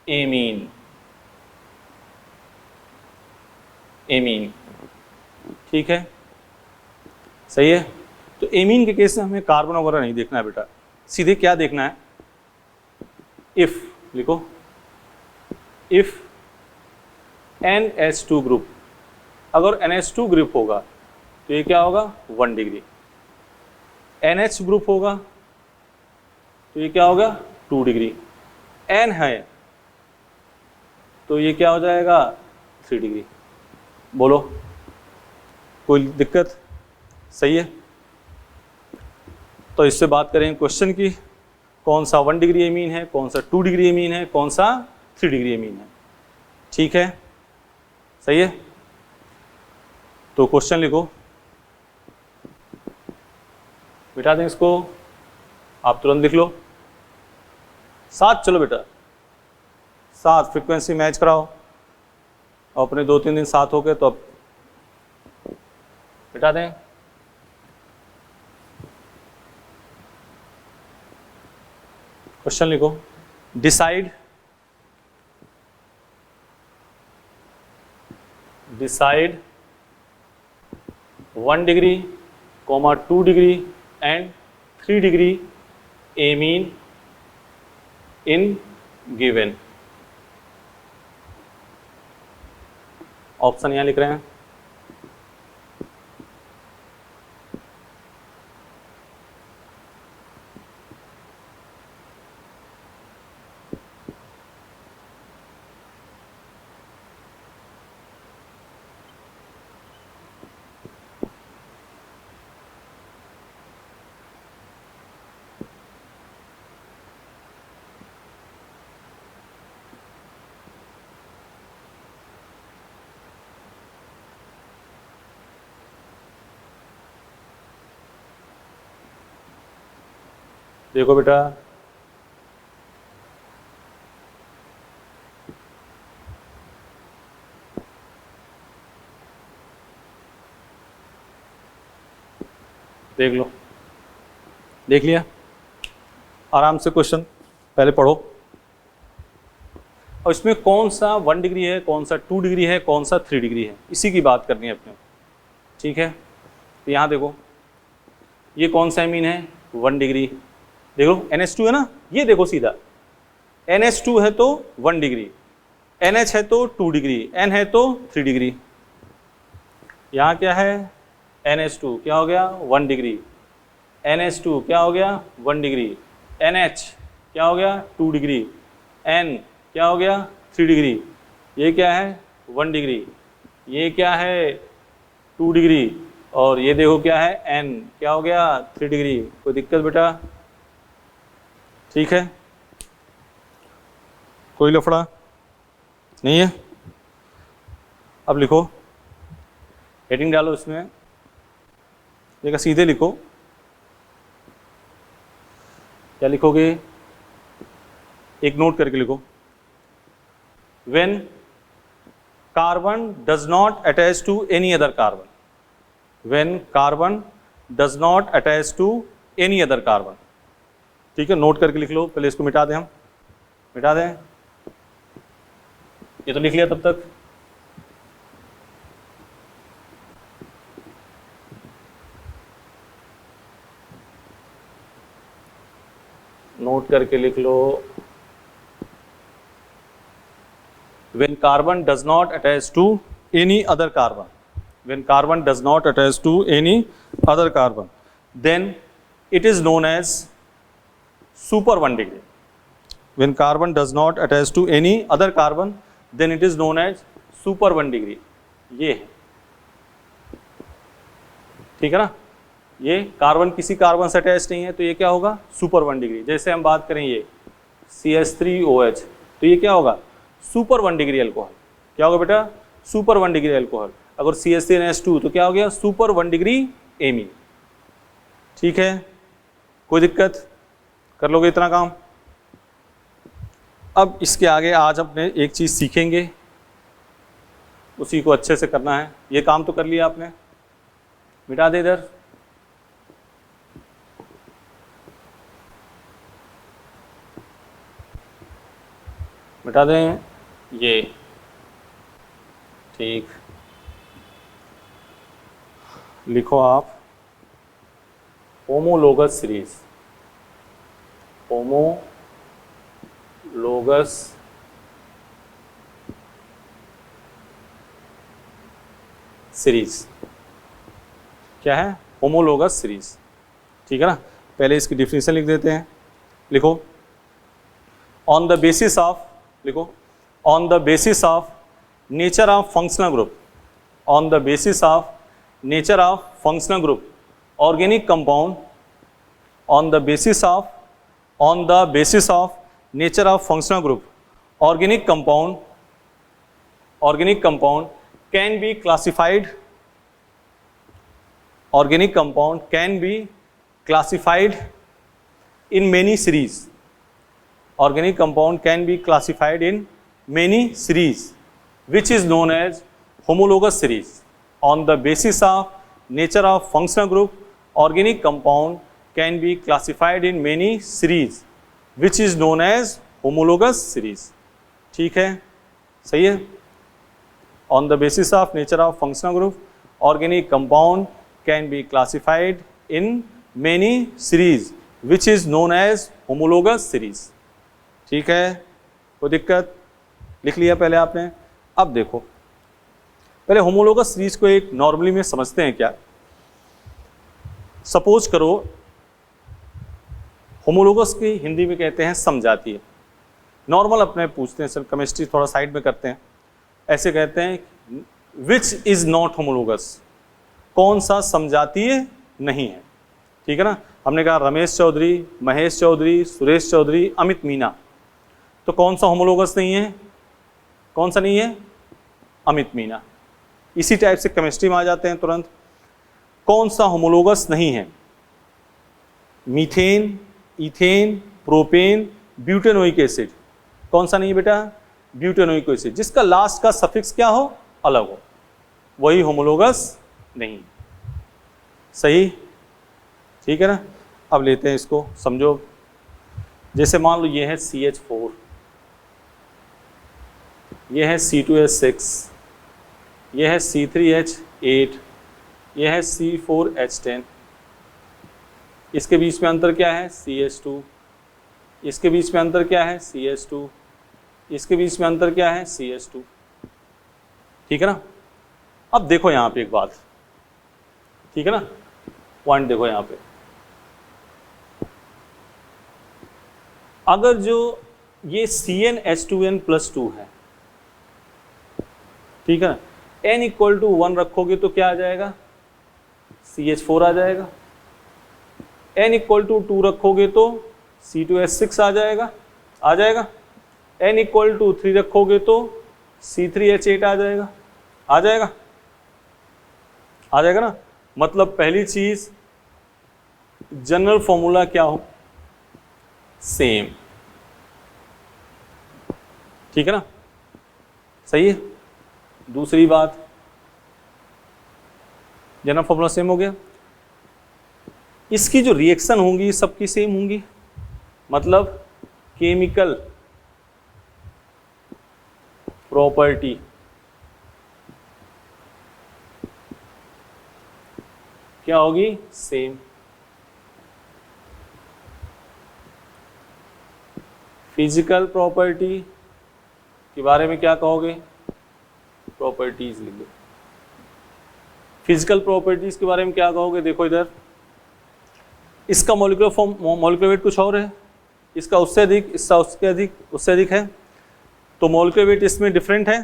Amine, amine, ठीक है, सही है। तो एमीन के केस में हमें कार्बन वगैरह नहीं देखना है बेटा, सीधे क्या देखना है, इफ लिखो, इफ NH2 ग्रुप, अगर NH2 ग्रुप होगा तो ये क्या होगा 1 डिग्री, NH ग्रुप होगा तो ये क्या होगा 2 डिग्री, N है तो ये क्या हो जाएगा 3 डिग्री। बोलो कोई दिक्कत, सही है। तो इससे बात करेंगे क्वेश्चन की, कौन सा 1 डिग्री एमीन है, कौन सा 2 डिग्री एमीन है, कौन सा 3 डिग्री एमीन है, ठीक है, सही है। तो क्वेश्चन लिखो, बिठा दें इसको, आप तुरंत लिख लो। 7, चलो बेटा 7 फ्रीक्वेंसी मैच कराओ, और अपने 2-3 दिन 7 हो गए तो अब बिठा दें। क्वेश्चन लिखो, decide, decide 1 degree, 2 degree and 3 degree amine in given. Option यहां लिख रहे हैं, देखो बेटा देख लो, देख लिया, आराम से क्वेश्चन पहले पढ़ो, और इसमें कौन सा 1 डिग्री है, कौन सा 2 डिग्री है, कौन सा 3 डिग्री है, इसी की बात करनी है अपने, ठीक है। तो यहाँ देखो ये कौन सा एमीन है 1 डिग्री, देखो NH2 है ना, ये देखो सीधा NH2 है तो 1 डिग्री, NH है तो 2 डिग्री, N है तो 3 डिग्री, यहाँ क्या है NH2 क्या हो गया 1 डिग्री, NH2 क्या हो गया 1 डिग्री, NH क्या हो गया 2 डिग्री, N क्या हो गया 3 डिग्री, ये क्या है 1 डिग्री, ये क्या है 2 डिग्री, और ये देखो क्या है N क्या हो गया 3 डिग्री। कोई दिक्कत बेटा, ठीक है, कोई लफड़ा नहीं है। अब लिखो, हेडिंग डालो इसमें, देखा सीधे लिखो, क्या लिखोगे, एक नोट करके लिखो, when carbon does not attach to any other carbon, when carbon does not attach to any other carbon, ठीक है, नोट करके लिख लो, पहले इसको मिटा दें, हम मिटा दें, ये तो लिख लिया तब तक, नोट करके लिख लो, when carbon does not attach to any other carbon, when carbon does not attach to any other carbon, then it is known as super 1 degree, when carbon does not attach to any other carbon then it is known as super 1 degree, ये है, ठीक है ना, ये carbon किसी carbon से attach नहीं है तो ये क्या होगा सुपर 1 डिग्री। जैसे हम बात करें ये CH3OH तो ये क्या होगा सुपर 1 डिग्री अल्कोहल, क्या होगा बेटा सुपर 1 डिग्री अल्कोहल। अगर CH3NH2 तो क्या हो गया सुपर 1 डिग्री एमीन, ठीक है, कोई दिक्कत, कर लोगे इतना काम। अब इसके आगे आज अपने एक चीज़ सीखेंगे, उसी को अच्छे से करना है। ये काम तो कर लिया आपने, मिटा दे इधर, मिटा दें ये, ठीक। लिखो आप होमोलोगस सीरीज, होमोलोगस सीरीज क्या है? होमोलोगस सीरीज, ठीक है ना। पहले इसकी डिफिनेशन लिख देते हैं। लिखो ऑन द बेसिस ऑफ, लिखो on the basis of nature of functional group, on the basis of nature of functional group organic compound, on the basis of nature of functional group organic compound can be classified, organic compound can be classified in many series, organic compound can be classified in many series which is known as homologous series. On the basis of nature of functional group organic compound can be classified in many series which is known as homologous series, ठीक है, सही है। On the basis of nature of functional group organic compound can be classified in many series which is known as homologous series, ठीक है, कोई दिक्कत? लिख लिया पहले आपने। अब देखो पहले होमोलोगस सीरीज को एक नॉर्मली में समझते हैं क्या। सपोज करो होमोलोगस की हिंदी में कहते हैं समजातीय। नॉर्मल अपने पूछते हैं, सर केमिस्ट्री थोड़ा साइड में करते हैं। ऐसे कहते हैं विच इज नॉट होमोलोगस, कौन सा समजातीय नहीं है, ठीक है ना। हमने कहा रमेश चौधरी, महेश चौधरी, सुरेश चौधरी, अमित मीना, तो कौन सा होमोलोगस नहीं है? कौन सा नहीं है? अमित मीना। इसी टाइप से केमिस्ट्री में आ जाते हैं तुरंत। कौन सा होमोलोगस नहीं है? Methane, ethane, propane, butanoic acid. कौन सा नहीं है बेटा? ब्यूटेनोइक एसिड, जिसका लास्ट का सफिक्स क्या हो? अलग हो, वही होमोलोगस नहीं। सही, ठीक है ना। अब लेते हैं इसको, समझो। जैसे मान लो ये है CH4, ये है C2H6, ये है C3H8, ये है C4H10, इसके बीच में अंतर क्या है? CH2, इसके बीच में अंतर क्या है? CH2, इसके बीच में अंतर क्या है? CH2, ठीक है ना। अब देखो यहाँ पे एक बात, ठीक है ना, पॉइंट देखो यहाँ पे। अगर जो ये CnH2n+2 है, ठीक है ना, n = 1 रखोगे तो क्या आ जाएगा? CH4 आ जाएगा। n = 2 रखोगे तो C2H6 आ जाएगा, आ जाएगा। n = 3 रखोगे तो C3H8 आ जाएगा, आ जाएगा, आ जाएगा ना। मतलब पहली चीज जनरल फॉर्मूला क्या हो? सेम, ठीक है ना, सही है। दूसरी बात, जनरल फॉर्मूला सेम हो गया, इसकी जो रिएक्शन होंगी सबकी सेम होंगी, मतलब केमिकल प्रॉपर्टी क्या होगी? सेम। फिजिकल प्रॉपर्टी के बारे में क्या कहोगे? प्रॉपर्टीज लिख दो। फिजिकल प्रॉपर्टीज के बारे में क्या कहोगे? देखो इधर, इसका मॉलिक्यूलर फॉर्म, मॉलिक्यूलर वेट कुछ और है, इसका उससे अधिक, इसका उसके अधिक, उससे अधिक है, तो मॉलिक्यूलर वेट इसमें डिफरेंट है।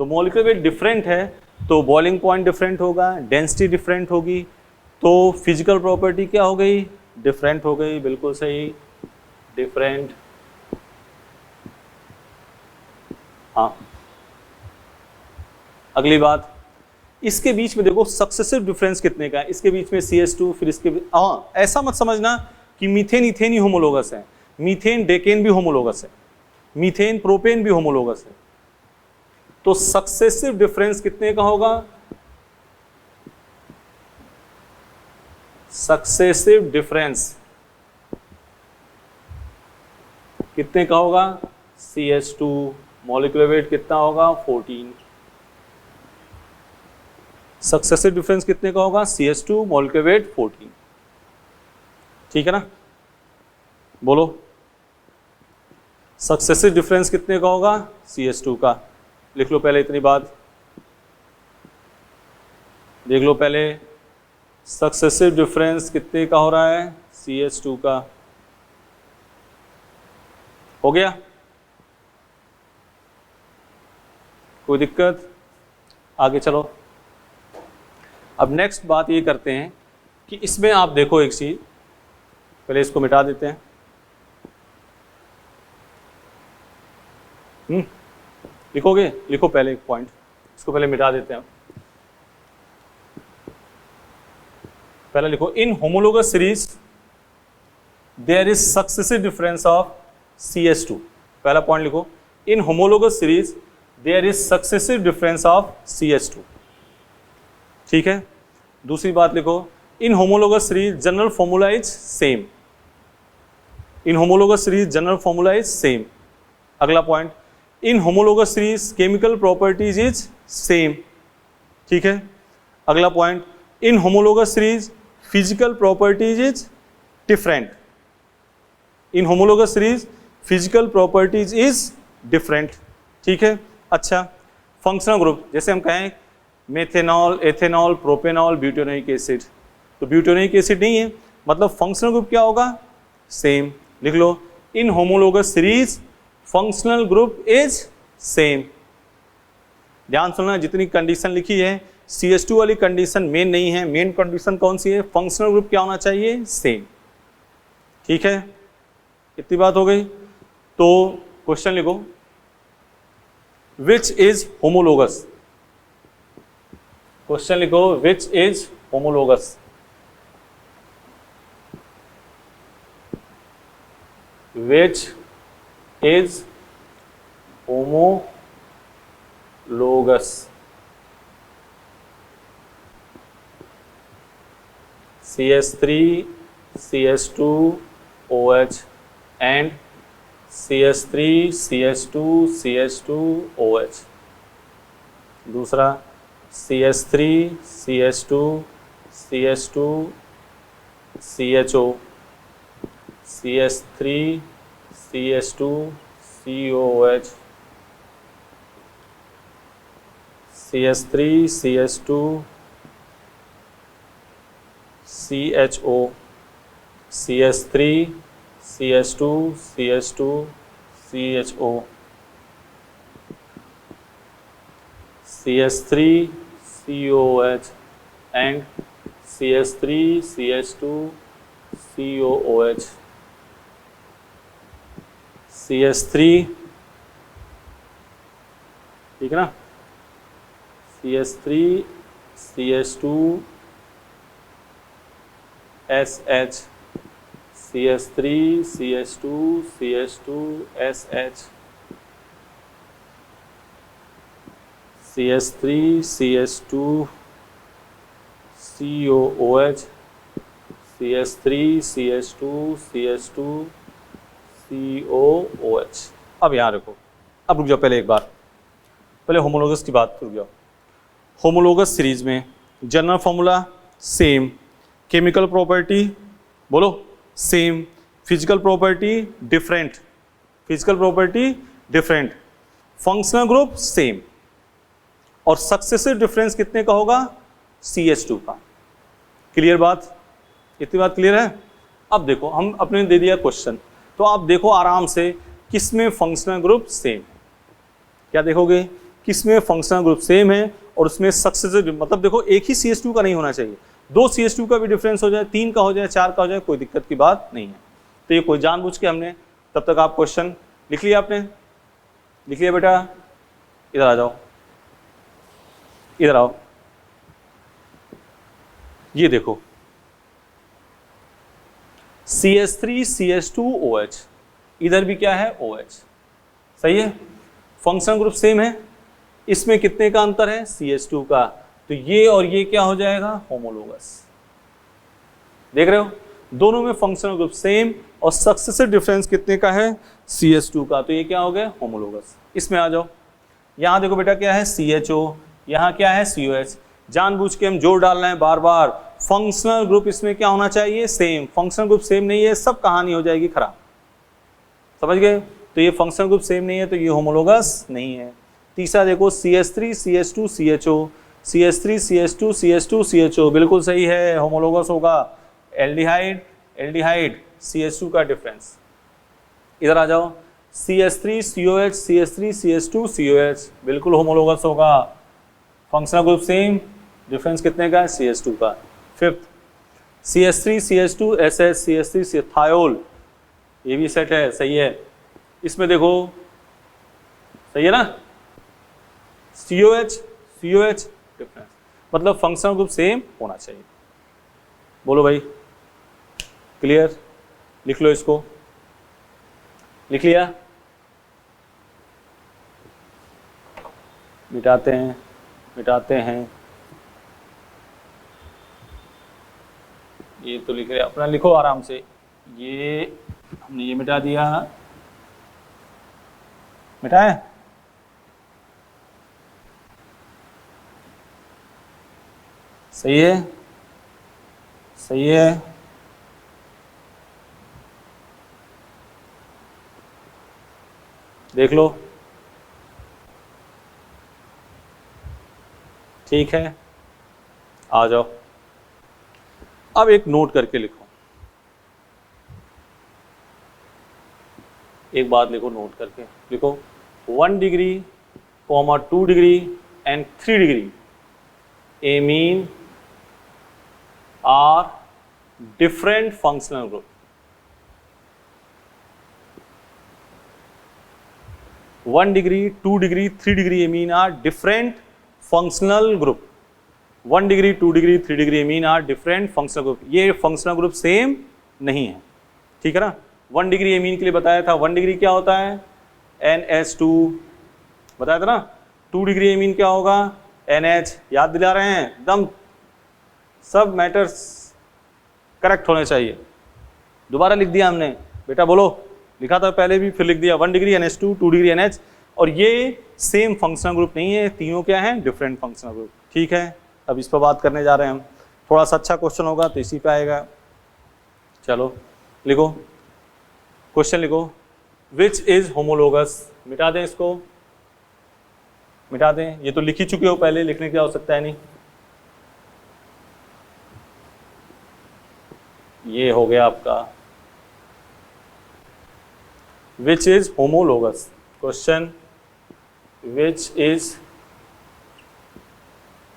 तो मॉलिक्यूलर वेट डिफरेंट है तो बॉइलिंग पॉइंट डिफरेंट होगा, डेंसिटी डिफरेंट होगी, तो फिजिकल प्रॉपर्टी क्या हो गई? डिफरेंट हो गई, बिल्कुल सही, डिफरेंट। हाँ, अगली बात, इसके बीच में देखो सक्सेसिव डिफरेंस कितने का है, इसके बीच में CH2, फिर इसके, हाँ ऐसा मत समझना कि मीथेन इथेन ही होमोलोगस है, मीथेन डेकेन भी होमोलोगस है, मीथेन प्रोपेन भी होमोलोगस है। तो सक्सेसिव डिफरेंस कितने का होगा? सक्सेसिव डिफरेंस कितने का होगा? CH2 मॉलिक्यूलर वेट कितना होगा 14। सक्सेसिव डिफरेंस कितने का होगा CH2 मॉलिक्यूलर वेट 14। ठीक है ना, बोलो सक्सेसिव डिफरेंस कितने का होगा CH2 का। लिख लो पहले इतनी बात, देख लो पहले सक्सेसिव डिफरेंस कितने का हो रहा है CH2 का। हो गया, कोई दिक्कत? आगे चलो। अब नेक्स्ट बात ये करते हैं कि इसमें आप देखो एक चीज, पहले इसको मिटा देते हैं। लिखोगे, लिखो पहले एक पॉइंट, इसको पहले मिटा देते हैं। पहले लिखो in homologous series there is successive difference of CH2। पहला पॉइंट लिखो, in homologous series there is successive difference of CH2। ठीक है, दूसरी बात लिखो, in homologous series general formula is same. In homologous series general formula is same. अगला point, in homologous series chemical properties is same. ठीक है, अगला point, in homologous series physical properties is different. In homologous series physical properties is different. ठीक है, अच्छा functional group, जैसे हम कहें methanol, ethanol, propanol, butanoic acid, तो ब्यूटेनोइक एसिड नहीं है, मतलब फंक्शनल ग्रुप क्या होगा सेम। लिख लो in homologous series functional group is same. ध्यान सुनना, जितनी कंडीशन लिखी है CH2 वाली कंडीशन मेन नहीं है, मेन कंडीशन कौन सी है, फंक्शनल ग्रुप क्या होना चाहिए सेम। ठीक है, इतनी बात हो गई। तो क्वेश्चन लिखो, विच इज होमोलोगस। क्वेश्चन लिखो, विच is homologous. Which is homologous. CH3 CH2 OH and CH3 CH2 CH2 OH। दूसरा CH3 CH2 CH2 CHO, CH3 CH2 COOH, CH3 CH2 CHO, CH3 CH2 CH2 CHO, CH3 COOH and CH3 CH2 COOH, CH3, ठीक है ना, CH3 CH2 SH, CH3 CH2 CH2 SH, CH3 CH2 COOH, CH3 CH2 CH2 COOH। अब यहाँ रखो, अब रुक जाओ पहले एक बार, पहले होमोलोगस की बात रुक जाओ। होमोलोगस सीरीज में general formula same, chemical property बोलो same, physical property different, physical property different, functional group same, और सक्सेसिव डिफरेंस कितने का होगा CH2 का। क्लियर बात, इतनी बात क्लियर है। अब देखो हम अपने दे दिया क्वेश्चन, तो आप देखो आराम से किसमें फंक्शनल ग्रुप सेम, क्या देखोगे किसमें फंक्शनल ग्रुप सेम है और उसमें सक्सेसिव, मतलब देखो एक ही CH2 का नहीं होना चाहिए, 2 CH2 का भी डिफरेंस हो जाए, 3 का हो जाए, 4 का हो जाए, कोई दिक्कत की बात नहीं है। तो ये कोई जानबूझ के हमने, तब तक आप क्वेश्चन लिख लिया, आपने लिख लिया बेटा, इधर आ जाओ, इधर आओ, ये देखो CH3 CH2 OH, इधर भी क्या है OH, सही है, फंक्शनल ग्रुप सेम है, इसमें कितने का अंतर है CH2 का, तो ये और ये क्या हो जाएगा होमोलोगस। देख रहे हो, दोनों में फंक्शनल ग्रुप सेम और सक्सेसिव डिफरेंस कितने का है, CH2 का। तो ये क्या हो गया, होमोलोगस। इसमें आ जाओ, यहाँ देखो बेटा क्या है CHO, यहाँ क्या है COH। जानबूझ के हम जोड़ डाल रहे हैं बार बार, फंक्शनल ग्रुप इसमें क्या होना चाहिए, सेम। फंक्शनल ग्रुप सेम नहीं है, सब कहानी हो जाएगी खराब, समझ गए। तो ये फंक्शनल ग्रुप सेम नहीं है तो ये होमोलोगस नहीं है। तीसरा देखो CH3 CH2 CHO, CH3 CH2 CH2 CHO, बिल्कुल सही है, होमोलोगस होगा। एल्डिहाइड एल्डिहाइड CH2 का डिफरेंस। इधर आ जाओ, CH3 COH CH3 CH2 COH, बिल्कुल होमोलोगस होगा। फंक्शनल ग्रुप सेम, डिफरेंस कितने का है, CH2 का। Fifth CH3 CH2 SS CH3 thiol, ये भी सेट है, सही है। इसमें देखो सही है ना, COH COH डिफरेंस, मतलब फंक्शनल ग्रुप सेम होना चाहिए। बोलो भाई, क्लियर? लिख लो इसको, लिख लिया? मिटाते हैं मिटाते हैं, ये तो लिख रहे, अपना लिखो आराम से। ये हमने ये मिटा दिया, मिटाए? सही है, सही है। देख लो, ठीक है, आ जाओ। अब एक नोट करके लिखो, एक बात लिखो, नोट करके लिखो, 1 degree, 2 degree and 3 degree amine are different functional group. 1 degree, 2 degree, 3 degree amine are different functional group. 1 degree, 2 degree, 3 degree amine are different functional group. ये फंक्शनल ग्रुप सेम नहीं है, ठीक है ना। 1 डिग्री एमीन के लिए बताया था, 1 डिग्री क्या होता है, NH2 बताया था ना। 2 डिग्री एमीन क्या होगा, NH। याद दिला रहे हैं, एकदम सब मैटर्स करेक्ट होने चाहिए। दोबारा लिख दिया हमने, बेटा बोलो, लिखा था पहले भी, फिर लिख दिया। 1 डिग्री NH2, 2 डिग्री NH, और ये सेम फंक्शनल ग्रुप नहीं है, तीनों क्या हैं, डिफरेंट फंक्शनल ग्रुप, ठीक है। अब इस पर बात करने जा रहे हैं हम, थोड़ा सा अच्छा क्वेश्चन होगा तो इसी पे आएगा। चलो लिखो, क्वेश्चन लिखो, विच इज होमोलोगस। मिटा दें इसको, मिटा दें, ये तो लिख ही चुके हो पहले, लिखने की आवश्यकता है नहीं। ये हो गया आपका which is homologous. Question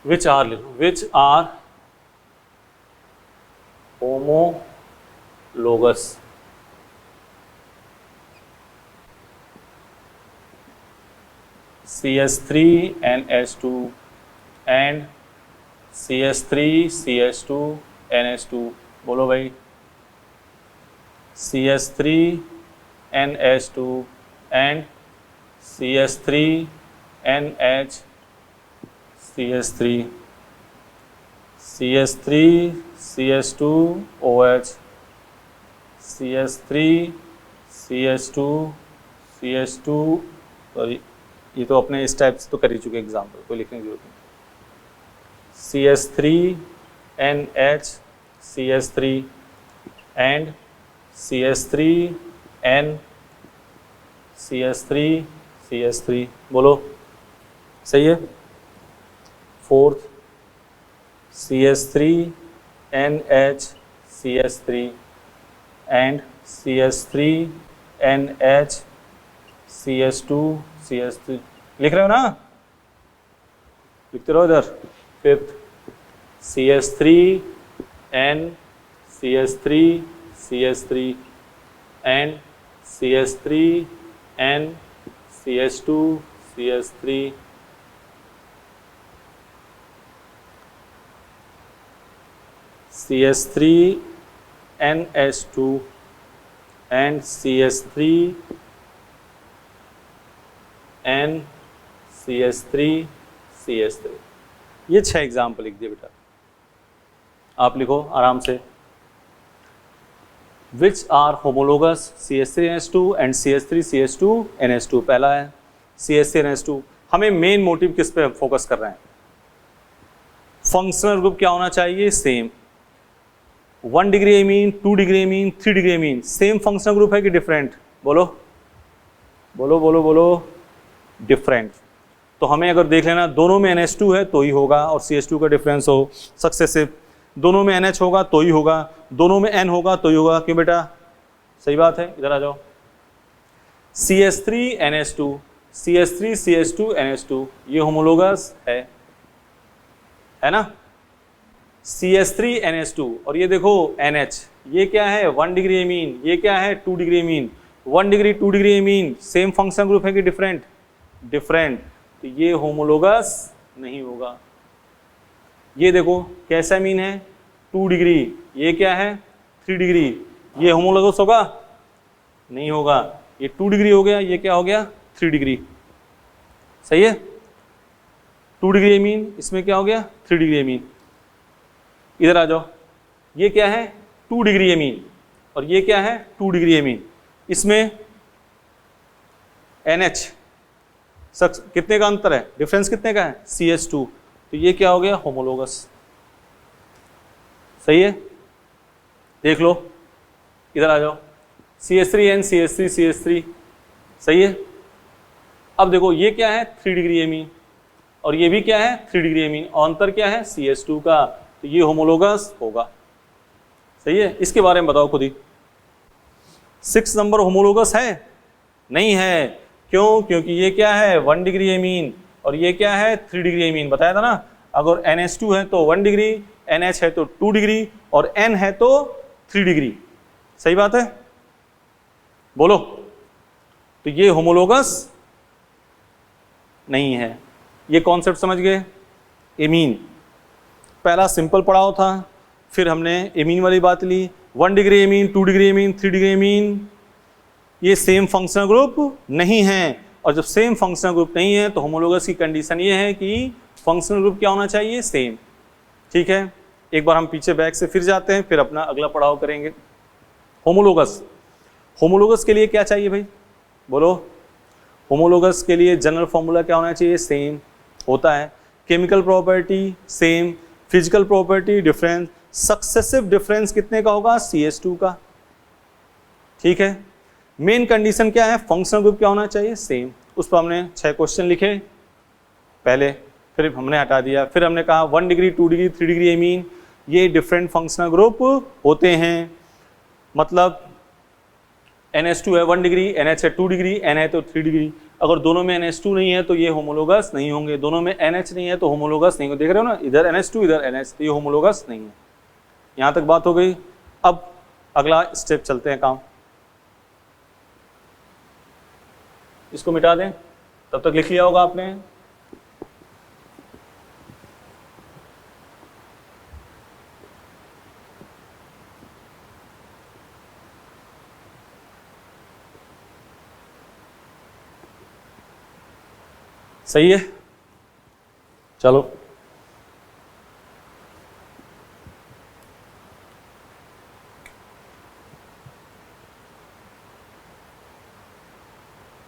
which are लिखो, which are homologous. CH3 NH2 and CH3 CH2 NH2, बोलो भाई। CH3 NH2 and CH3 NH CH3 CH3 CH2 OH CH3 CH2 CH2, sorry ये तो अपने इस टाइप से तो कर ही चुके एग्जाम्पल, कोई लिखने की जरूरत नहीं। CH3 NH CH3 and CH3 N CH3 CH3, बोलो सही है। Fourth CH3 NH CH3 and CH3 NH CH2 CH3, लिख रहे हो ना, लिखते रहो इधर। Fifth CH3 N CH3 CH3 and CH3 N CH2 CH3 CH3 NH2 and CH3 N CH3 CH3। ये 6 एग्जाम्पल लिख दिए बेटा, आप लिखो आराम से। Which are homologous CH3NH2 and CH3CH2NH2। पहला है CH3NH2। हमें मेन मोटिव किस पे फोकस कर रहे हैं? फंक्शनल ग्रुप क्या होना चाहिए? Same. 1 degree amine, 2 degree amine, 3 degree amine, same functional group है कि डिफरेंट? बोलो बोलो बोलो बोलो, डिफरेंट। तो हमें अगर देख लेना दोनों में NH2 है तो ही होगा, और CH2 का डिफरेंस हो सक्सेसिव, दोनों में NH होगा तो ही होगा, दोनों में N होगा तो ही होगा। क्यों बेटा? सही बात है, इधर आ जाओ। CH3NH2, CH3CH2NH2 ये होमोलोगस है ना? CH3NH2 और ये देखो NH, ये क्या है? 1 डिग्री एमीन, ये क्या है? 2 degree amine. 1 degree 2 degree amine same function group है कि डिफरेंट? डिफरेंट। तो ये होमोलोगस नहीं होगा। ये देखो कैसा एमीन है? 2 डिग्री, ये क्या है? 3 डिग्री, ये होमोलोगस होगा? नहीं होगा। ये 2 डिग्री हो गया, ये क्या हो गया? 3 डिग्री। सही है? 2 डिग्री एमीन, इसमें क्या हो गया? 3 डिग्री एमीन। इधर आ जाओ, ये क्या है? 2 डिग्री एमीन, और ये क्या है? 2 डिग्री एमीन। इसमें NH कितने का अंतर है? डिफरेंस कितने का है? CH2। तो ये क्या हो गया? होमोलोगस। सही है? देख लो, इधर आ जाओ, CH3N CH3CH3। सही है? अब देखो ये क्या है? 3 डिग्री एमीन, और ये भी क्या है? 3 डिग्री एमीन, और अंतर क्या है? CH2 का। तो ये होमोलोगस होगा। सही है? इसके बारे में बताओ खुद ही। 6 नंबर होमोलोगस है? नहीं है। क्यों? क्योंकि ये क्या है? 1 डिग्री एमीन, और ये क्या है? 3 डिग्री एमीन। बताया था ना, अगर NH2 है तो 1 डिग्री, NH है तो 2 डिग्री, और N है तो 3 डिग्री। सही बात है? बोलो। तो ये होमोलोगस नहीं है। ये कॉन्सेप्ट समझ गए? एमीन पहला सिंपल पढ़ाओ था, फिर हमने एमीन वाली बात ली। 1 degree amine, 2 degree amine, 3 degree amine ये सेम फंक्शनल ग्रुप नहीं है, और जब सेम फंक्शनल ग्रुप नहीं है तो होमोलोगस की कंडीशन ये है कि फंक्शनल ग्रुप क्या होना चाहिए? सेम। ठीक है, एक बार हम पीछे बैक से फिर जाते हैं, फिर अपना अगला पड़ाव करेंगे। होमोलोगस, होमोलोगस के लिए क्या चाहिए भाई? बोलो। होमोलोगस के लिए जनरल फॉर्मूला क्या होना चाहिए? सेम होता है। Chemical property same, physical property difference, successive difference कितने का होगा? CH2 का। ठीक है, मेन कंडीशन क्या है? फंक्शनल ग्रुप क्या होना चाहिए? सेम। उस पर हमने 6 क्वेश्चन लिखे पहले, फिर हमने हटा दिया। फिर हमने कहा 1 डिग्री, 2 डिग्री, 3 डिग्री एमीन ये डिफरेंट फंक्शनल ग्रुप होते हैं। मतलब NH2 है 1 डिग्री, NH है 2 डिग्री, N है तो 3 डिग्री। अगर दोनों में NH2 नहीं है तो ये होमोलोगस नहीं होंगे, दोनों में NH नहीं है तो होमोलोगस नहीं होंगे। देख रहे हो ना, इधर NH2 इधर NH, तो ये होमोलोगस नहीं है। यहाँ तक बात हो गई। अब अगला स्टेप चलते हैं काम। इसको मिटा दें, तब तक लिख लिया होगा आपने। सही है, चलो।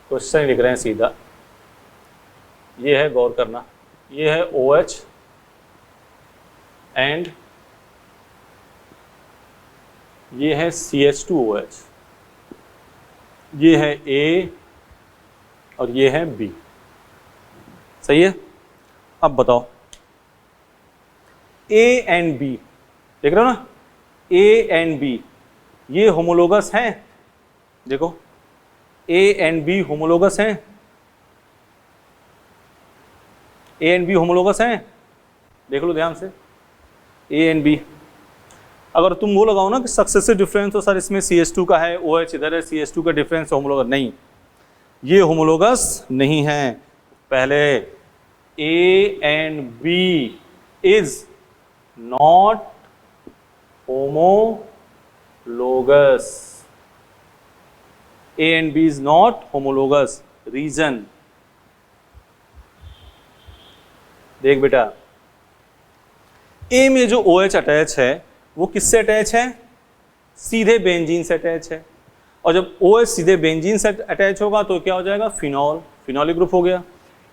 क्वेश्चन लिख रहे हैं सीधा। ये है, गौर करना, ये है OH एंड ये है CH2OH, ये है A और ये है B। सही है? अब बताओ A एंड B, देख रहे हो ना, A एंड B ये होमोलोगस हैं। देखो A एंड B होमोलोगस हैं, A एंड B होमोलोगस हैं। देख लो ध्यान से, A एंड B। अगर तुम वो लगाओ ना कि सक्सेसिव डिफरेंस, तो सर इसमें CH2 का है, OH इधर है, CH2 का डिफरेंस होमोलोगस, नहीं, ये होमोलोगस नहीं है। पहले A and B is not homologous, A and B is not homologous. Reason, देख बेटा, A में जो OH अटैच है वो किससे अटैच है? सीधे बेंजीन से अटैच है, और जब OH सीधे बेंजीन से अटैच होगा तो क्या हो जाएगा, फिनॉल, फिनॉलिक ग्रुप हो गया।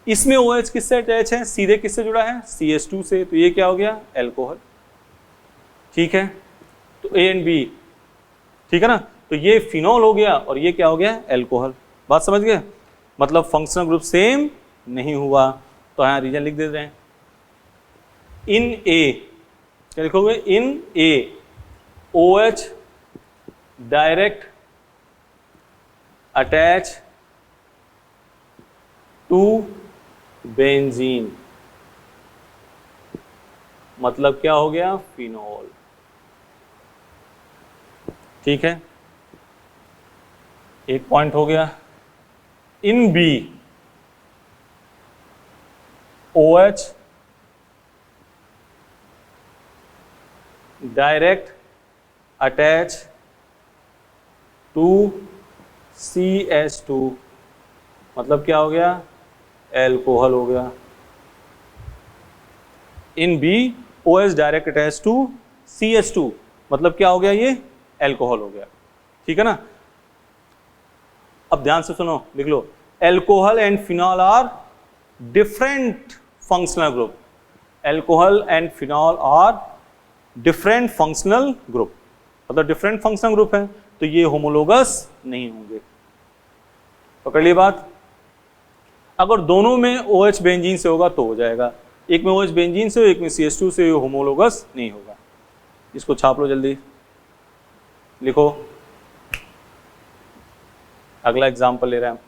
इसमें OH किससे अटैच है, सीधे किससे जुड़ा है, CH2 से, तो ये क्या हो गया, एल्कोहल। ठीक है, तो A एंड B, ठीक है ना, तो ये फिनॉल हो गया और ये क्या हो गया, एल्कोहल। बात समझ गए, मतलब फंक्शनल ग्रुप सेम नहीं हुआ, तो यहाँ रीजन लिख देते हैं। इन A, क्या लिखोगे, in A OH direct attach to benzene, मतलब क्या हो गया, फिनॉल। ठीक है, एक पॉइंट हो गया। In B OH direct attach to CH2, मतलब क्या हो गया, एल्कोहल हो गया। In B OH direct attach to CH2, मतलब क्या हो गया, ये एल्कोहल हो गया। ठीक है ना, अब ध्यान से सुनो, लिख लो, alcohol and phenol are different functional group, alcohol and phenol are different functional group, मतलब डिफरेंट फंक्शनल ग्रुप है, तो ये होमोलोगस नहीं होंगे। पकड़ ली बात। अगर दोनों में OH बेंजीन से होगा तो हो जाएगा, एक में OH बेंजीन से, एक में CH2 से, होमोलोगस नहीं होगा। इसको छाप लो जल्दी, लिखो। अगला एग्जाम्पल ले रहे हैं हम।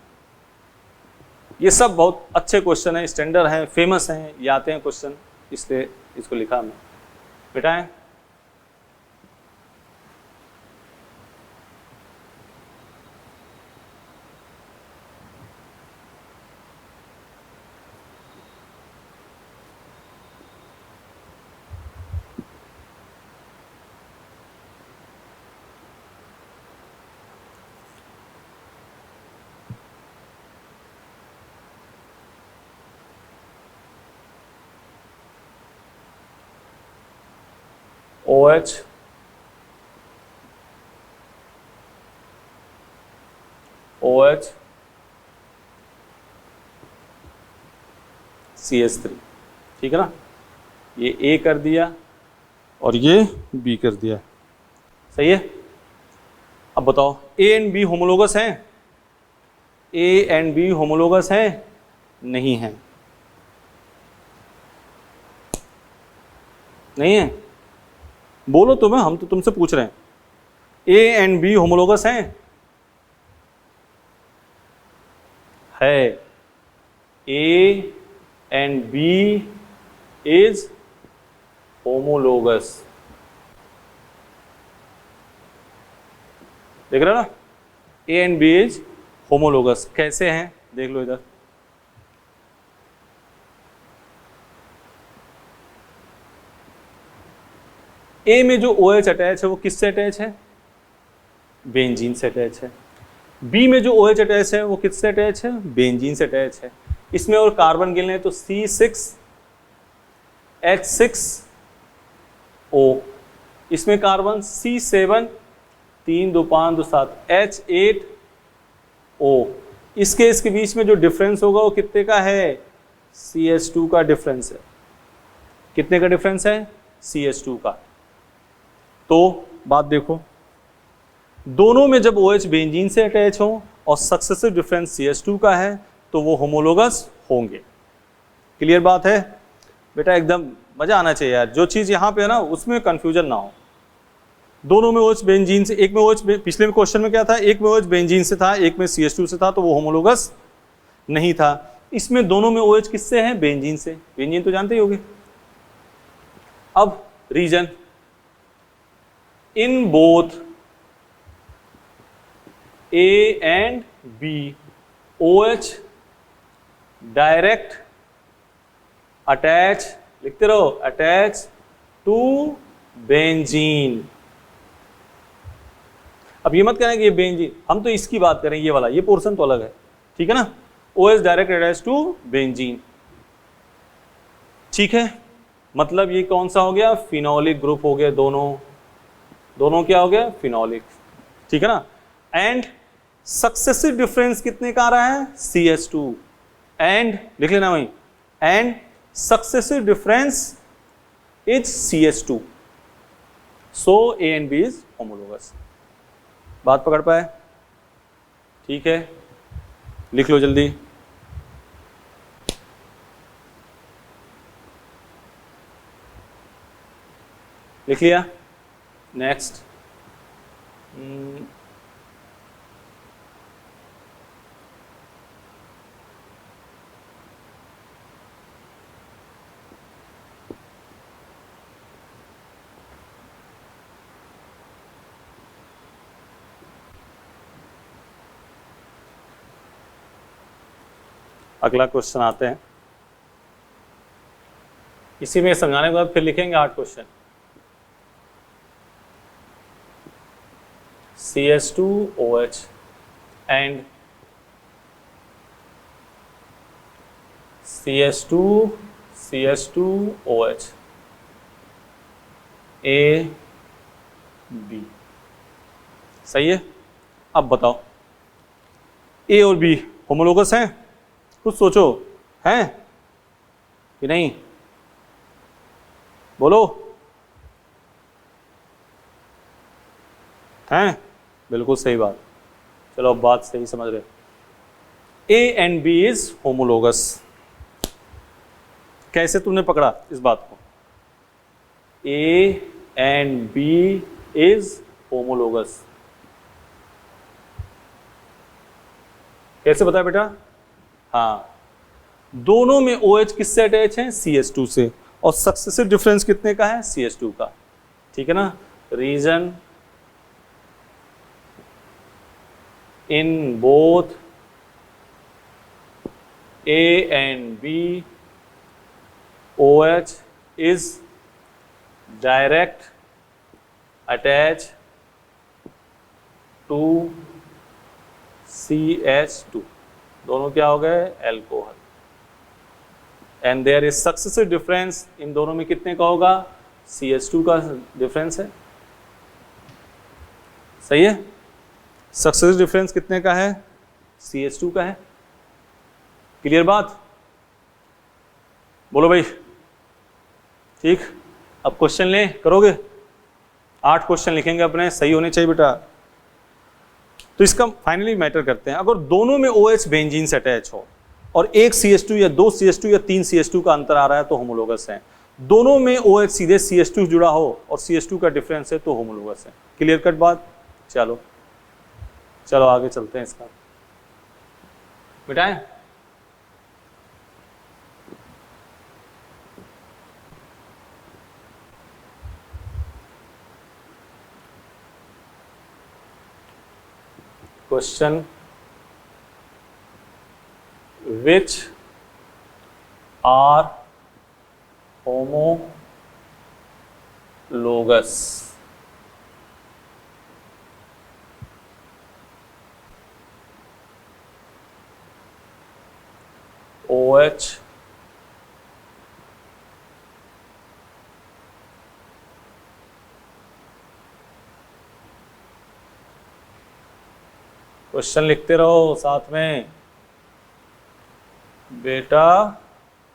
ये सब बहुत अच्छे क्वेश्चन हैं, स्टैंडर्ड हैं, फेमस हैं, ये आते हैं क्वेश्चन, इसलिए इसको लिखा हमने। बेटा है OH CH3, ठीक है ना, ये A कर दिया और ये B कर दिया, सही है। अब बताओ A एंड B होमोलोगस हैं, A एंड B होमोलोगस हैं, नहीं है, नहीं है, बोलो तुम्हें, हम तो तुमसे पूछ रहे हैं, A एंड B होमोलोगस हैं, है, A and B is homologous, देख रहे हो ना, A and B is homologous. कैसे हैं देख लो इधर, A में जो OH अटैच है वो किससे अटैच है, बेंजीन से अटैच है। B में जो OH अटैच है वो किससे अटैच है, बेंजीन से अटैच है। इसमें और कार्बन गिनने तो C6H6O, इसमें कार्बन C7 3 2 5 2 7 H8O। इसके बीच में जो डिफरेंस होगा वो कितने का है, CH2 का डिफरेंस है। कितने का डिफरेंस है, CH2 का। तो बात देखो, दोनों में जब OH बेंजीन से अटैच हो और सक्सेसिव डिफरेंस CH2 का है तो वो होमोलोगस होंगे। क्लियर बात है बेटा, एकदम मजा आना चाहिए यार, जो चीज यहाँ पे है ना उसमें कंफ्यूजन ना हो। दोनों में OH बेंजीन से, एक में OH, पिछले क्वेश्चन में क्या था, एक में OH बेंजीन से था, एक में CH2 से था, तो वो होमोलोगस नहीं था। इसमें दोनों में OH किससे है, बेंजीन से, बेंजीन तो जानते ही होगे। अब reason, in both A and B OH direct attach, लिखते रहो, अटैच टू बेंजीन। अब ये मत कहना कि ये बेंजीन, हम तो इसकी बात करें, ये वाला, ये पोर्शन तो अलग है, ठीक है ना। OH direct attach to benzene, ठीक है, मतलब ये कौन सा हो गया, फिनोलिक ग्रुप हो गया दोनों, दोनों क्या हो गया, फिनोलिक, ठीक है ना। एंड सक्सेसिव डिफरेंस कितने का आ रहा है, CH2, एंड लिख लेना वहीं, and successive difference is CH2, so A and B is homologous. बात पकड़ पाए, ठीक है, लिख लो जल्दी। लिख लिया, नेक्स्ट। अगला क्वेश्चन आते हैं, इसी में समझाने के बाद फिर लिखेंगे 8 question. CH2OH and CH2OH A B, सही है। अब बताओ A और B होमोलोगस हैं, कुछ सोचो, हैं कि नहीं, बोलो, हैं, बिल्कुल सही बात। चलो अब बात सही समझ रहे, A and B is homologous. कैसे तुमने पकड़ा इस बात को, A and B is homologous, कैसे बताया बेटा, हाँ, दोनों में OH किससे अटैच है, CH2 से, और सक्सेसिव डिफरेंस कितने का है, CH2 का, ठीक है ना। Reason in both A and B OH is direct attached to CH2, दोनों क्या हो गए, alcohol, and there is successive difference, इन दोनों में कितने का होगा, CH2 का डिफरेंस है, सही है। सक्सेसिव डिफरेंस कितने का है, CH2 का है, क्लियर बात, बोलो भाई, ठीक। अब क्वेश्चन ले, करोगे, 8 क्वेश्चन लिखेंगे अपने, सही होने चाहिए बेटा। तो इसका फाइनली मैटर करते हैं, अगर दोनों में OH बेंजीन से अटैच हो और एक CH2 या 2 CH2 या 3 CH2 का अंतर आ रहा है तो होमोलोगस है, दोनों में OH सीधे CH2 जुड़ा हो और CH2 का डिफरेंस है तो होमोलोगस है, क्लियर कट बात। चलो चलो आगे चलते हैं, इसका मिटाएं। Question, which are homologous, OH question लिखते रहो साथ में बेटा,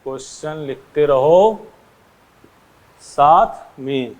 क्वेश्चन लिखते रहो साथ में।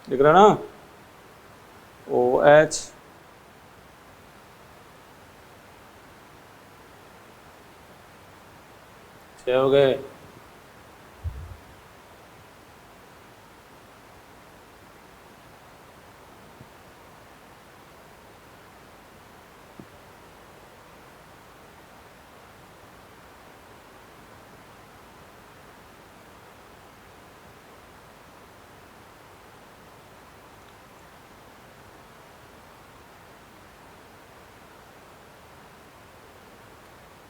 लिख रहा ना, OH छह हो गए,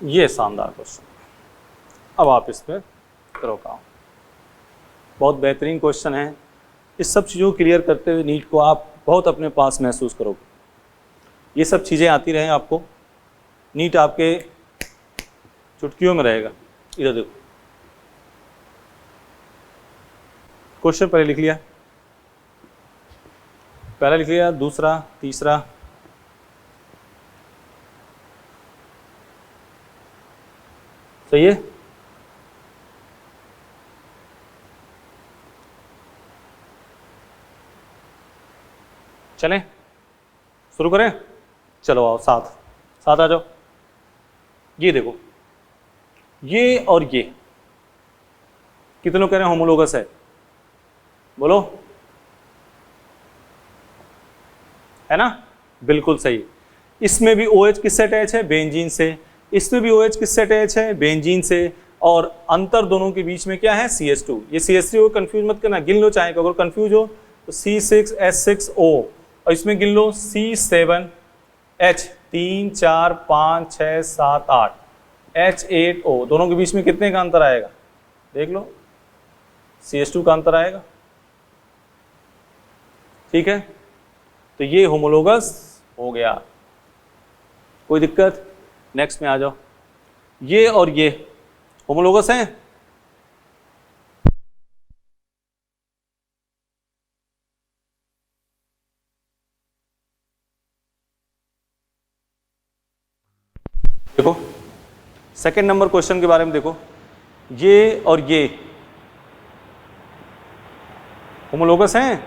ये शानदार क्वेश्चन, अब आप इस पर करो काम। बहुत बेहतरीन क्वेश्चन है। इस सब चीज़ों को क्लियर करते हुए नीट को आप बहुत अपने पास महसूस करोगे। ये सब चीज़ें आती रहें आपको, नीट आपके चुटकियों में रहेगा। इधर देखो, क्वेश्चन पहले लिख लिया, पहला लिख लिया, दूसरा, तीसरा, सही है। चलें शुरू करें, चलो आओ साथ साथ आ जाओ। ये देखो, ये और ये कितने लोग कह रहे हैं होमोलोगस है? बोलो, है ना? बिल्कुल सही। इसमें भी OH किससे अटैच है? बेंजीन से। इसमें भी OH किससे अटैच है? बेंजीन से। और अंतर दोनों के बीच में क्या है? CH2। ये CH3 को कंफ्यूज मत करना, गिन लो चाहे, अगर कंफ्यूज हो तो C6H6O, और इसमें गिन लो C7H, 3 4 5 6 7 8 H8O। दोनों के बीच में कितने का अंतर आएगा? देख लो, CH2 का अंतर आएगा। ठीक है, तो ये होमोलोगस हो गया, कोई दिक्कत? नेक्स्ट में आ जाओ। ये और ये होमोलोगस हैं? देखो सेकंड नंबर क्वेश्चन के बारे में देखो, ये और ये होमोलोगस हैं?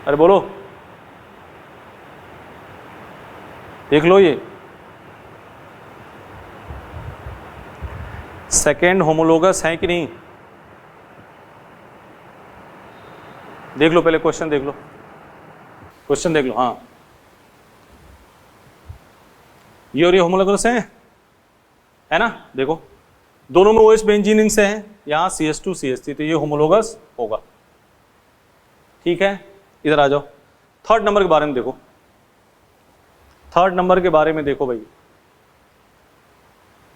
अरे बोलो, देख लो, ये सेकेंड होमोलोगस है कि नहीं? देख लो, पहले क्वेश्चन देख लो, क्वेश्चन देख लो। हाँ, ये और ये होमोलोगस है ना? देखो दोनों में OH बेंजीन से है, यहाँ CH2 CH3, तो ये होमोलोगस होगा। ठीक है, इधर आ जाओ। थर्ड नंबर के बारे में देखो, थर्ड नंबर के बारे में देखो भाई,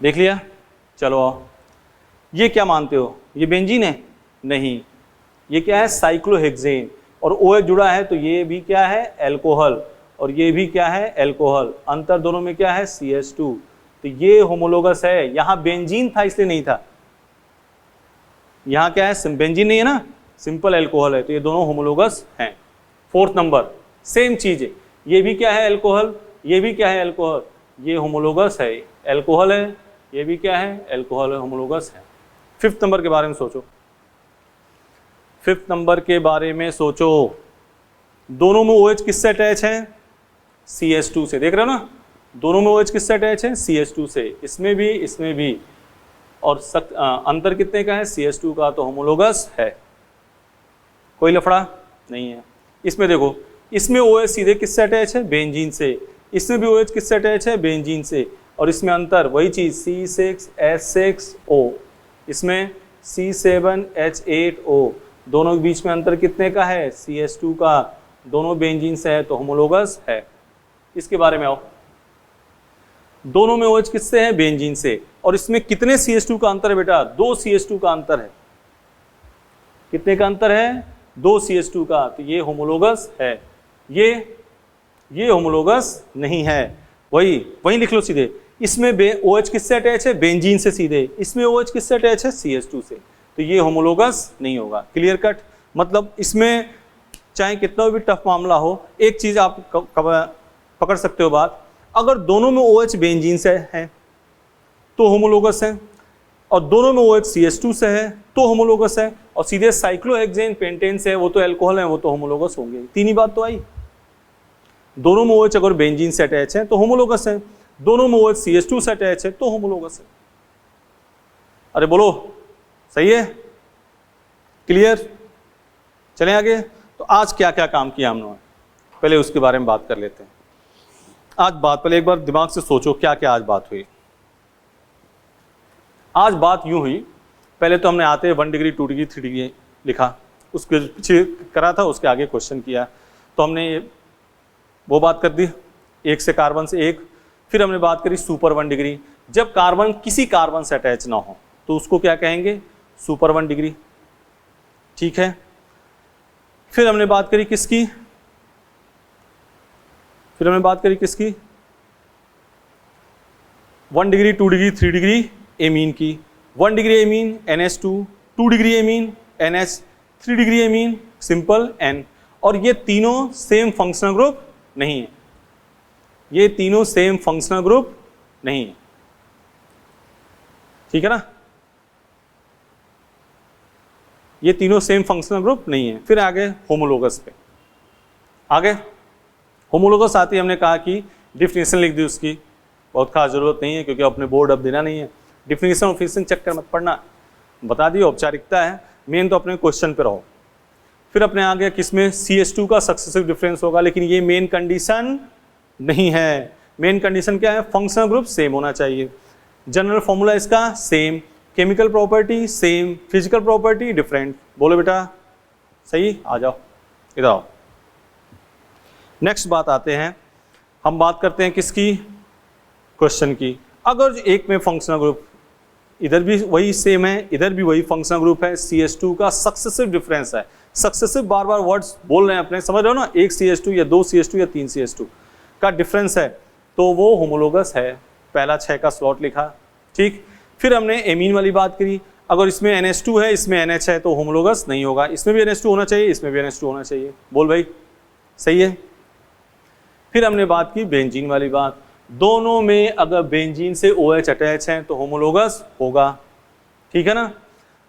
देख लिया? चलो आओ। ये क्या मानते हो? ये बेंजीन है? नहीं, ये क्या है? साइक्लोहेक्सेन। और OH जुड़ा है तो ये भी क्या है? एल्कोहल। और ये भी क्या है? एल्कोहल। अंतर दोनों में क्या है? CH2। तो ये होमोलोगस है। यहाँ बेंजीन था इसलिए नहीं था, यहाँ क्या है? बेंजीन नहीं है ना, सिंपल एल्कोहल है, तो ये दोनों होमोलोगस हैं। फोर्थ नंबर सेम चीज है, ये भी क्या है? एल्कोहल, ये भी क्या है? एल्कोहल, ये होमोलोगस है, एल्कोहल है, ये भी क्या है? एल्कोहल है, होमोलोगस है। फिफ्थ नंबर के बारे में सोचो, फिफ्थ नंबर के बारे में सोचो। दोनों में OH किससे अटैच है? CH2 से। देख रहे हो ना, दोनों में OH किससे अटैच है? CH2 से। इसमें भी, इसमें भी। और अंतर कितने का है? CH2 का, तो होमोलोगस है, कोई लफड़ा नहीं है। इसमें देखो, इसमें OH सीधे किससे अटैच है? बेंजीन से। इसमें भी OH किससे अटैच है? बेंजीन से। और इसमें अंतर वही चीज, C6H6O, इसमें C7H8O। दोनों के बीच में अंतर कितने का है? CH2 का। दोनों बेंजीन से है तो होमोलोगस है। इसके बारे में आओ। दोनों में OH किससे है? बेंजीन से। और इसमें कितने CH2 का अंतर है बेटा? 2 CH2 का अंतर है। कितने का अंतर है? 2 CH2 का। तो ये होमोलोगस है, ये होमोलोगस नहीं है। वही लिख लो सीधे। इसमें OH किससे अटैच है? बेंजीन से सीधे। इसमें OH किससे अटैच है? CH2 से। तो ये होमोलोगस नहीं होगा। Clear cut? मतलब इसमें चाहे कितना भी टफ मामला हो, एक चीज आप पकड़ सकते हो बात, अगर दोनों में OH बेंजीन से है तो होमोलोगस है, और दोनों में OH CH2 से है तो होमोलोगस है, और सीधे साइक्लोहेक्सेन पेंटेन से है, वो तो एल्कोहल है, वो तो होमोलोगस होंगे। तीन ही बात तो आई। दोनों में OH अगर बेंजीन से अटैच है तो होमोलोगस है, दोनों में OH CH2 से अटैच है तो होमोलोगस है। अरे बोलो, सही है? क्लियर? चलें आगे। तो आज क्या क्या काम किया हमने, पहले उसके बारे में बात कर लेते हैं। आज बात, पहले एक बार दिमाग से सोचो क्या क्या आज बात हुई। आज बात यूं हुई, पहले तो हमने आते 1 डिग्री 2 डिग्री 3 डिग्री लिखा, उसके पीछे करा था, उसके आगे क्वेश्चन किया, तो हमने वो बात कर दी। एक से कार्बन से एक, फिर हमने बात करी सुपर 1 डिग्री, जब कार्बन किसी कार्बन से अटैच ना हो तो उसको क्या कहेंगे, सुपर 1 डिग्री। ठीक है, फिर हमने बात करी किसकी, 1 डिग्री, 2 डिग्री, 3 डिग्री एमीन की। 1 degree amine NH2, 2 degree amine NH, 3 degree amine simple N। और ये तीनों सेम फंक्शनल ग्रुप नहीं है, ये तीनों सेम फंक्शनल ग्रुप नहीं है, ठीक है ना, ये तीनों सेम फंक्शनल ग्रुप नहीं है। फिर आगे होमोलोगस पे, आगे होमोलोगस आती है, हमने कहा कि डिफिनेशन लिख दी उसकी, बहुत खास जरूरत नहीं है क्योंकि अपने बोर्ड अब देना नहीं है, डिफिनेशन ऑफिशियल चक्कर मत पढ़ना, बता दिए औपचारिकता है, मेन तो अपने क्वेश्चन पे रहो। फिर अपने आ गया किसमें, CH2 का सक्सेसिव डिफरेंस होगा, लेकिन ये मेन कंडीशन नहीं है। मेन कंडीशन क्या है, फंक्शनल ग्रुप सेम होना चाहिए। जनरल फॉर्मूला इसका same, chemical property same, physical property different. बोलो बेटा सही, आ जाओ इधर आओ। नेक्स्ट बात आते हैं, हम बात करते हैं किसकी, क्वेश्चन की। अगर एक में फंक्शनल ग्रुप इधर भी वही सेम है, इधर भी वही फंक्शनल ग्रुप है, CH2 का सक्सेसिव डिफरेंस है, सक्सेसिव बार बार वर्ड्स बोल रहे हैं अपने, समझ रहे हो ना, एक CH2 या 2 CH2 या 3 CH2 का डिफरेंस है तो वो होमोलोगस है। पहला 6 का स्लॉट लिखा, ठीक। फिर हमने एमीन वाली बात करी, अगर इसमें NH2 है इसमें NH है तो होमोलोगस नहीं होगा, इसमें भी NH2 होना चाहिए इसमें भी NH2 होना चाहिए। बोल भाई सही है। फिर हमने बात की बेंजीन वाली बात, दोनों में अगर बेंजीन से OH अटैच है तो होमोलोगस होगा, ठीक है ना,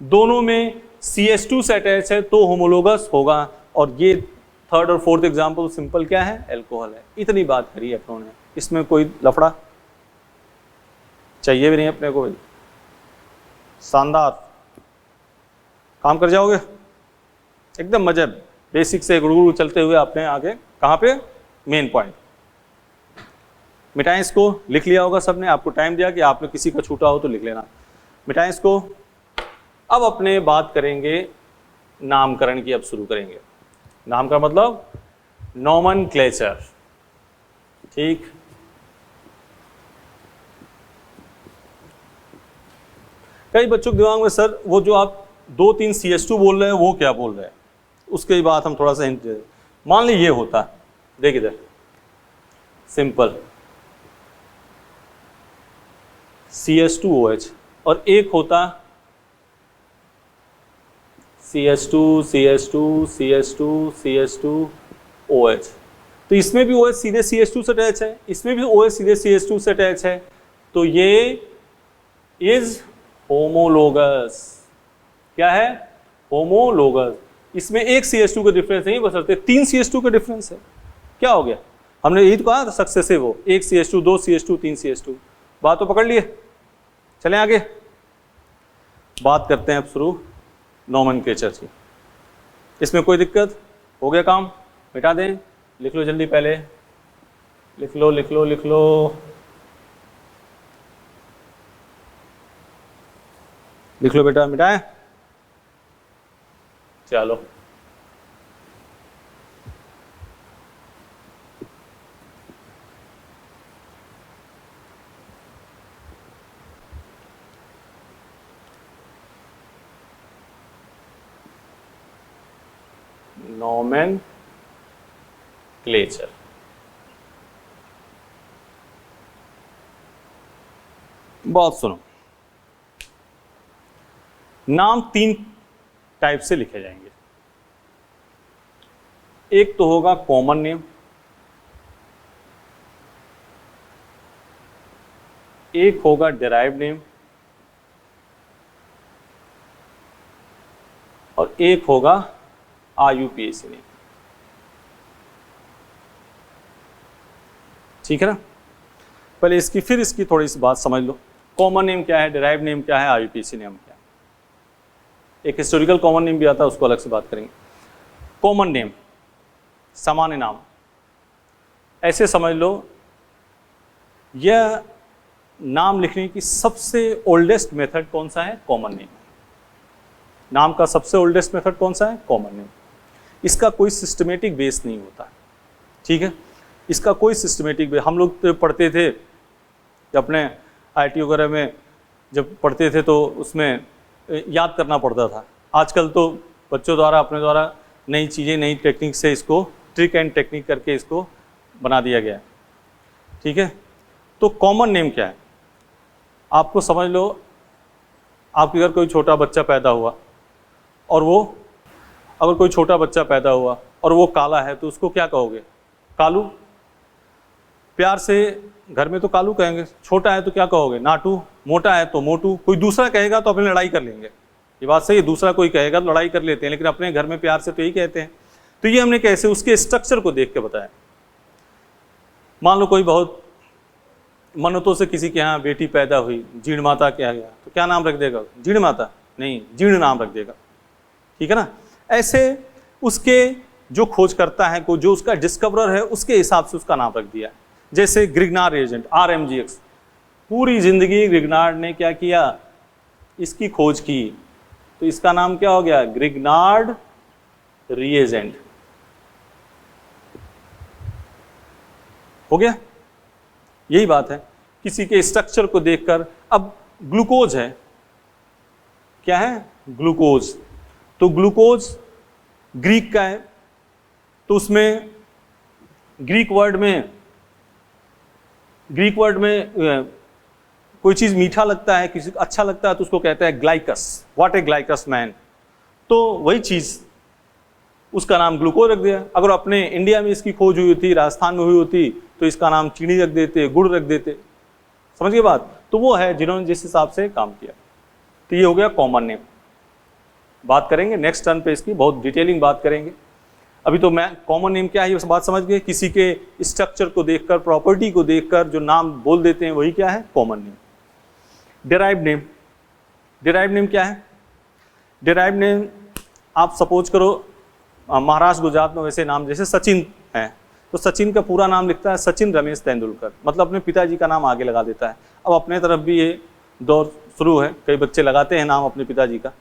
दोनों में CH2 से अटैच है तो होमोलोगस होगा। और ये थर्ड और फोर्थ एग्जाम्पल सिंपल क्या है, एल्कोहल है। इतनी बात करी है अपनों ने, इसमें कोई लफड़ा चाहिए भी नहीं अपने को भाई, शानदार काम कर जाओगे एकदम मजे, बेसिक से गुड़गुड़ चलते हुए आपने आगे कहाँ पे, मेन पॉइंट। मिटाएं इसको, लिख लिया होगा सबने, आपको टाइम दिया कि आपने किसी का छूटा हो तो लिख लेना। मिटाएं इसको। अब अपने बात करेंगे नामकरण की, अब शुरू करेंगे। नाम का मतलब नोमेनक्लेचर, ठीक। कई बच्चों के दिमाग में सर वो जो आप 2-3 CH2 बोल रहे हैं वो क्या बोल रहे हैं, उसके बाद हम थोड़ा सा हिंट दे। मान ली ये होता, देख इधर सिंपल CH2OH और एक होता CH2 CH2 CH2 CH2OH, तो इसमें भी OH सीधे CH2 से अटैच है, इसमें भी OH सीधे CH2 से अटैच है, तो ये इज होमोलोगस। क्या है, होमोलोगस। इसमें एक CH2 का डिफरेंस नहीं, बशर्ते 3 CH2 का डिफरेंस है। क्या हो गया, हमने यही तो कहा सक्सेसिव हो, 1 CH2 2 CH2 3 CH2, बात तो पकड़ लिए। चलें आगे बात करते हैं अब शुरू नोमेनक्लेचर की। इसमें कोई दिक्कत, हो गया काम, मिटा दें, लिख लो जल्दी, पहले लिख लो लिख लो लिख लो। लिख लो बेटा, मिटाएं, चलो। नोमेनक्लेचर, बहुत सुनो, नाम 3 टाइप से लिखे जाएंगे। एक तो होगा कॉमन नेम, एक होगा डिराइव्ड नेम और एक होगा IUPAC नेम, ठीक है ना। पहले इसकी, फिर इसकी थोड़ी सी बात समझ लो। कॉमन नेम क्या है, डिराइव्ड नेम क्या है, IUPAC नेम क्या है। एक हिस्टोरिकल कॉमन नेम भी आता है, उसको अलग से बात करेंगे। कॉमन नेम सामान्य नाम, ऐसे समझ लो यह नाम लिखने की सबसे ओल्डेस्ट मेथड कौन सा है, कॉमन नेम। नाम का सबसे ओल्डेस्ट मेथड कौन सा है, कॉमन नेम। इसका कोई सिस्टमेटिक बेस नहीं होता, ठीक है, इसका कोई सिस्टमेटिक बेस। हम लोग तो पढ़ते थे जब अपने IT वगैरह में जब पढ़ते थे तो उसमें याद करना पड़ता था। आजकल तो बच्चों द्वारा अपने द्वारा नई चीज़ें नई टेक्निक से इसको ट्रिक एंड टेक्निक करके इसको बना दिया गया है। ठीक है, तो कॉमन नेम क्या है? आपको समझ लो, आपके घर कोई छोटा बच्चा पैदा हुआ और वो, अगर कोई छोटा बच्चा पैदा हुआ और वो काला है तो उसको क्या कहोगे? कालू। प्यार से घर में तो कालू कहेंगे। छोटा है तो क्या कहोगे? नाटू। मोटा है तो मोटू। कोई दूसरा कहेगा तो अपने लड़ाई कर लेंगे, ये बात सही है। दूसरा कोई कहेगा तो लड़ाई कर लेते हैं, लेकिन अपने घर में प्यार से तो यही कहते हैं। तो ये हमने कैसे उसके स्ट्रक्चर को देख के बताया। मान लो कोई बहुत मन्नतों से किसी के यहाँ बेटी पैदा हुई, जीर्ण माता क्या गया, तो क्या नाम रख देगा? जीर्ण माता नहीं, जीर्ण नाम रख देगा। ठीक है ना? ऐसे उसके जो खोज करता है को, जो उसका डिस्कवरर है, उसके हिसाब से उसका नाम रख दिया। जैसे ग्रिग्नार्ड रिएजेंट, RMGX, पूरी जिंदगी ग्रिग्नार्ड ने क्या किया? इसकी खोज की, तो इसका नाम क्या हो गया? ग्रिग्नार्ड रिएजेंट हो गया। यही बात है किसी के स्ट्रक्चर को देखकर। अब ग्लूकोज है, क्या है? ग्लूकोज। तो ग्लूकोज ग्रीक का है, तो उसमें ग्रीक वर्ड में कोई चीज़ मीठा लगता है, किसी को अच्छा लगता है तो उसको कहता है ग्लाइकस। What A ग्लाइकस man. तो वही चीज़, उसका नाम ग्लूकोज रख दिया। अगर अपने इंडिया में इसकी खोज हुई होती, राजस्थान में हुई होती, तो इसका नाम चीनी रख देते, गुड़ रख देते। समझ गए बात? तो वो है जिन्होंने जिस हिसाब से काम किया। तो ये हो गया कॉमन नेम। बात करेंगे नेक्स्ट टर्न पे, इसकी बहुत डिटेलिंग बात करेंगे। अभी तो मैं कॉमन नेम क्या है ये बात समझ गए। किसी के स्ट्रक्चर को देखकर, प्रॉपर्टी को देखकर जो नाम बोल देते हैं वही क्या है? Common name. Derived name. Derived name क्या है? डिराइव्ड नेम, आप सपोज करो महाराष्ट्र गुजरात में वैसे नाम जैसे सचिन है, तो सचिन का पूरा नाम लिखता है सचिन रमेश तेंदुलकर, मतलब अपने पिताजी का नाम आगे लगा देता है। अब अपने तरफ भी ये दौर शुरू है, कई बच्चे लगाते हैं नाम अपने पिताजी का।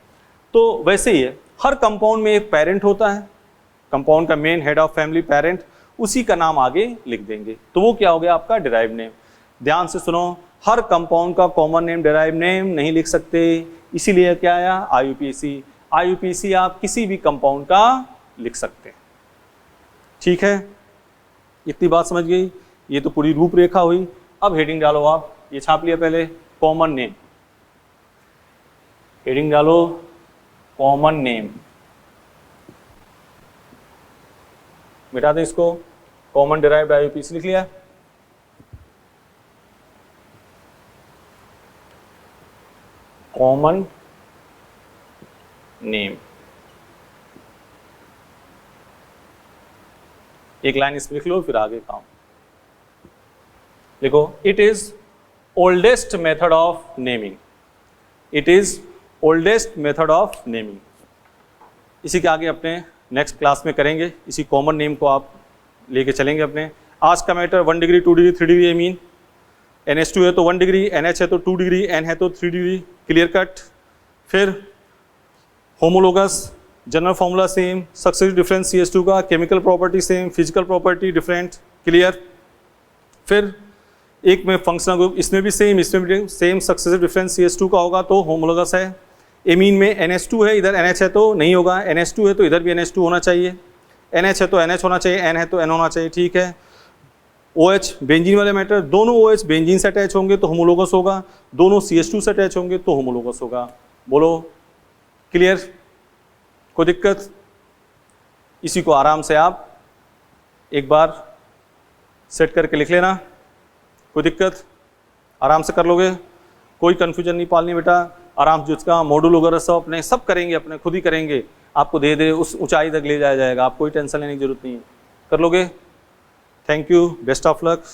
तो वैसे ही है, हर कंपाउंड में एक पेरेंट होता है, कंपाउंड का main head of family parent, उसी का नाम आगे लिख देंगे, तो वो क्या हो गया आपका? Derived name. ध्यान से सुनो, हर कंपाउंड का कॉमन नेम डिराइव्ड नेम नहीं लिख सकते, इसीलिए क्या आया? IUPAC। IUPAC आप किसी भी कंपाउंड का लिख सकते हैं। ठीक है, इतनी बात समझ गई। ये तो पूरी रूपरेखा हुई। अब हेडिंग डालो आप, ये छाप लिया पहले, कॉमन नेम। हेडिंग डालो कॉमन नेम, मिटा दें इसको। कॉमन डिराइव्ड IUPAC लिख लिया। कॉमन नेम, एक लाइन इसमें लिख लो, फिर आगे काम लिखो। It is oldest method of naming. It is oldest method of naming. इसी के आगे अपने नेक्स्ट क्लास में करेंगे। इसी कॉमन नेम को आप लेके चलेंगे अपने। आज का matter 1 degree 2 degree 3 degree amine. NH2 है तो 1 डिग्री, NH है तो 2 डिग्री, N है तो 3 डिग्री। Clear cut. फिर homologous, general formula same, successive difference CH2 का, chemical property same, physical property different. Clear. फिर एक में फंक्शनल ग्रुप, इसमें भी सेम, इसमें भी सेम, सक्सेसिव डिफरेंस CH2 का होगा तो होमोलोगस है। एमीन में NH2 है, इधर NH है तो नहीं होगा, NH2 है तो इधर भी NH2 होना चाहिए, NH है तो NH होना चाहिए, N है तो N होना चाहिए। ठीक है। OH बेंजीन वाले मैटर, दोनों OH बेंजीन से अटैच होंगे तो होमोलोगस होगा, दोनों CH2 से अटैच होंगे तो होमोलोगस होगा। बोलो क्लियर? कोई दिक्कत? इसी को आराम से आप एक बार सेट करके लिख लेना। कोई दिक्कत? आराम से कर लोगे, कोई कन्फ्यूजन नहीं पालनी बेटा। आराम से उसका मॉड्यूल वगैरह सब अपने सब करेंगे, अपने खुद ही करेंगे। आपको धीरे धीरे उस ऊंचाई तक ले जाया जाएगा, आप कोई टेंशन लेने की जरूरत नहीं है, कर लोगे। Thank you, best of luck.